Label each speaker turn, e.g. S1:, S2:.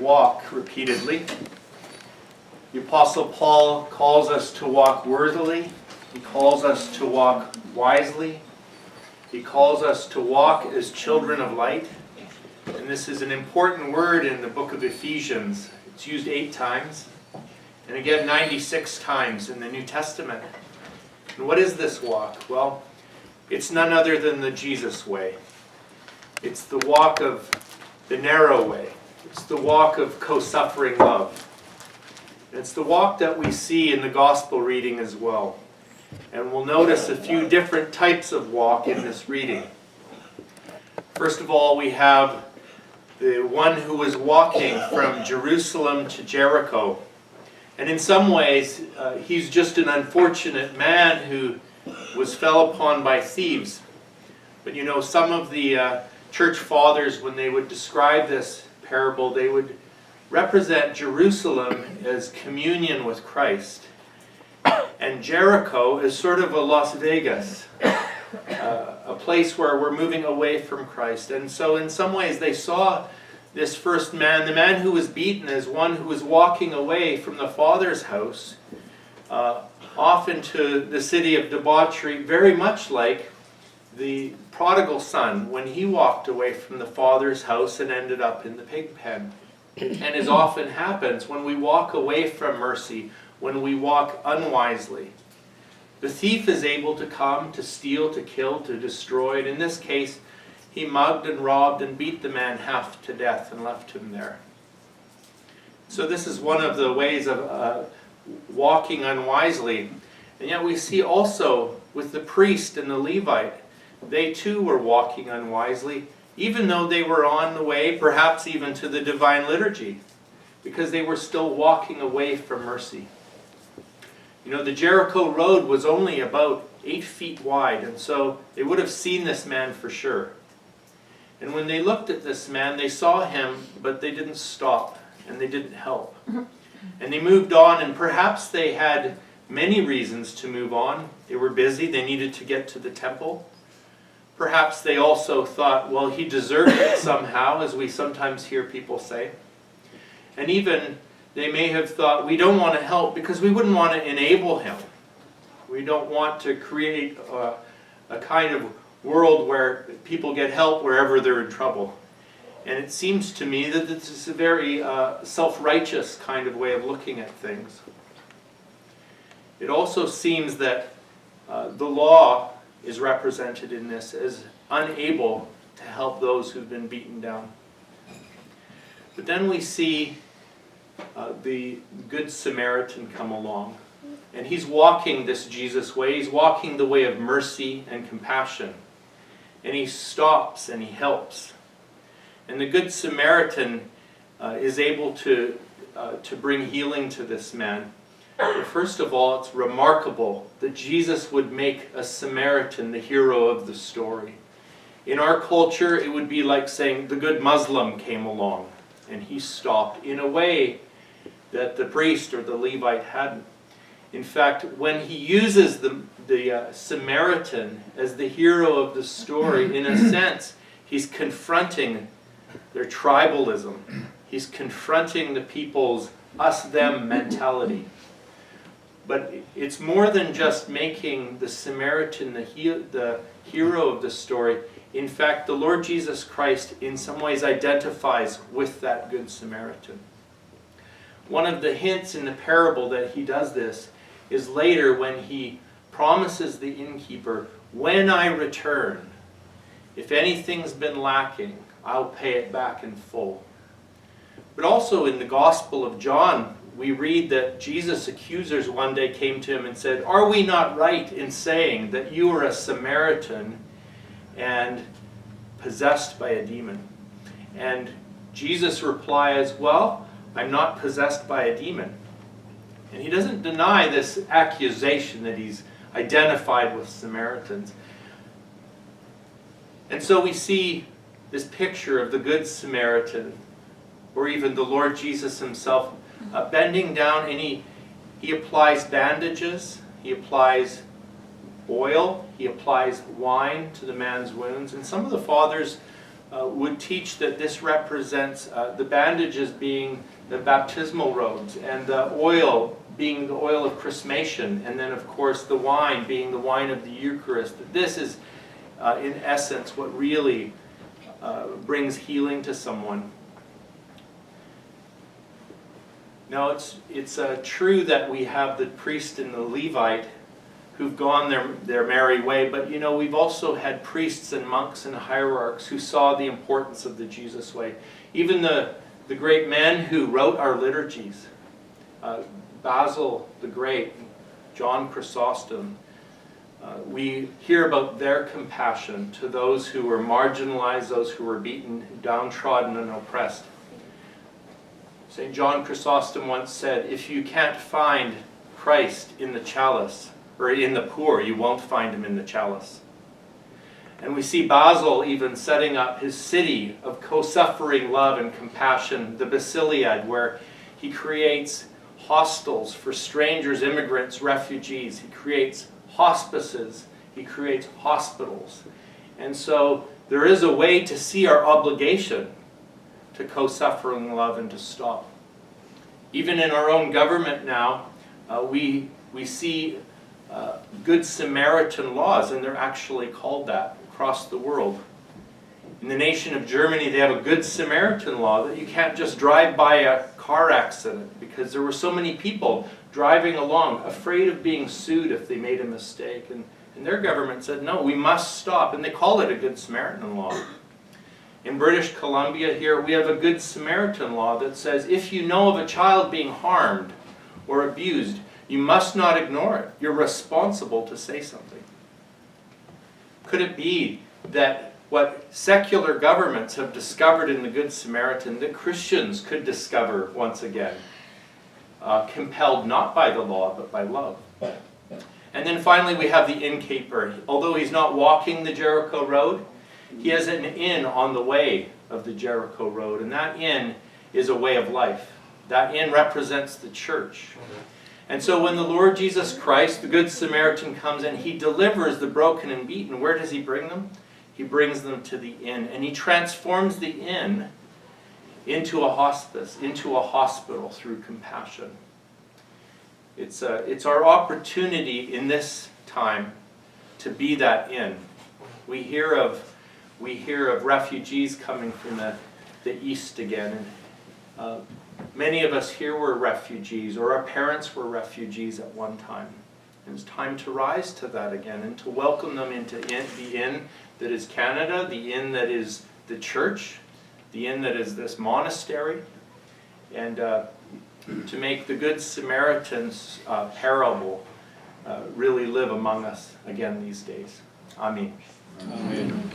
S1: walk repeatedly. The Apostle Paul calls us to walk worthily. He calls us to walk wisely. He calls us to walk as children of light. And this is an important word in the book of Ephesians. It's used 8 times. And again 96 times in the New Testament. And what is this walk? Well, it's none other than the Jesus way. It's the walk of the narrow way. It's the walk of co-suffering love. It's the walk that we see in the gospel reading as well. And we'll notice a few different types of walk in this reading. First of all, we have the one who was walking from Jerusalem to Jericho. And in some ways, he's just an unfortunate man who was fell upon by thieves. But you know, some of the church fathers, when they would describe this parable, they would represent Jerusalem as communion with Christ. And Jericho is sort of a Las Vegas, a place where we're moving away from Christ. And so in some ways they saw this first man, the man who was beaten, as one who was walking away from the Father's house, off into the city of debauchery, very much like the prodigal son when he walked away from the Father's house and ended up in the pig pen. And as often happens when we walk away from mercy, when we walk unwisely. The thief is able to come, to steal, to kill, to destroy. And in this case, he mugged and robbed and beat the man half to death and left him there. So this is one of the ways of walking unwisely. And yet we see also with the priest and the Levite, they too were walking unwisely, even though they were on the way, perhaps even to the divine liturgy, because they were still walking away from mercy. You know, the Jericho road was only about 8 feet wide, and so they would have seen this man for sure. And when they looked at this man, they saw him, but they didn't stop, and they didn't help. And they moved on, and perhaps they had many reasons to move on. They were busy, they needed to get to the temple. Perhaps they also thought, well, he deserved it somehow, as we sometimes hear people say. And even they may have thought, we don't want to help because we wouldn't want to enable him. We don't want to create a kind of world where people get help wherever they're in trouble. And it seems to me that this is a very self-righteous kind of way of looking at things. It also seems that the law is represented in this as unable to help those who've been beaten down. But then we see the Good Samaritan come along. And he's walking this Jesus way. He's walking the way of mercy and compassion. And he stops and he helps. And the Good Samaritan is able to bring healing to this man. But first of all, it's remarkable that Jesus would make a Samaritan the hero of the story. In our culture, it would be like saying the good Muslim came along and he stopped in a way that the priest or the Levite hadn't. In fact, when he uses the Samaritan as the hero of the story, in a sense, he's confronting their tribalism. He's confronting the people's us-them mentality. But it's more than just making the Samaritan the hero of the story. In fact, the Lord Jesus Christ in some ways identifies with that Good Samaritan. One of the hints in the parable that he does this is later when he promises the innkeeper, when I return, if anything's been lacking, I'll pay it back in full. But also in the Gospel of John, we read that Jesus' accusers one day came to him and said, are we not right in saying that you are a Samaritan and possessed by a demon? And Jesus replies, well, I'm not possessed by a demon. And he doesn't deny this accusation that he's identified with Samaritans. And so we see this picture of the Good Samaritan, or even the Lord Jesus himself, bending down, and he applies bandages, he applies oil, he applies wine to the man's wounds. And some of the fathers would teach that this represents the bandages being the baptismal robes, and the oil being the oil of chrismation, and then of course the wine being the wine of the Eucharist. That this is in essence what really brings healing to someone. Now it's true that we have the priest and the Levite who've gone their merry way, but you know, we've also had priests and monks and hierarchs who saw the importance of the Jesus way. Even the great men who wrote our liturgies, Basil the Great, John Chrysostom, we hear about their compassion to those who were marginalized, those who were beaten, downtrodden and oppressed. St. John Chrysostom once said, if you can't find Christ in the chalice, or in the poor, you won't find him in the chalice. And we see Basil even setting up his city of co-suffering love and compassion, the Basiliad, where he creates hostels for strangers, immigrants, refugees. He creates hospices. He creates hospitals. And so there is a way to see our obligation to co-suffering love and to stop. Even in our own government now, we see Good Samaritan laws, and they're actually called that across the world. In the nation of Germany, they have a Good Samaritan law that you can't just drive by a car accident, because there were so many people driving along afraid of being sued if they made a mistake. And their government said, no, we must stop, and they call it a Good Samaritan law. In British Columbia here, we have a Good Samaritan law that says if you know of a child being harmed or abused, you must not ignore it. You're responsible to say something. Could it be that what secular governments have discovered in the Good Samaritan, that Christians could discover once again, compelled not by the law, but by love? And then finally we have the innkeeper. Although he's not walking the Jericho road, he has an inn on the way of the Jericho road, and that inn is a way of life. That inn represents the church. And so when the Lord Jesus Christ, the Good Samaritan, comes and he delivers the broken and beaten, where does he bring them? He brings them to the inn, and he transforms the inn into a hospice, into a hospital through compassion. It's our opportunity in this time to be that inn. We hear of refugees coming from the east again. And, many of us here were refugees, or our parents were refugees at one time. And it's time to rise to that again and to welcome them into the inn that is Canada, the inn that is the church, the inn that is this monastery, and to make the Good Samaritan's parable really live among us again these days. Amen.
S2: Amen.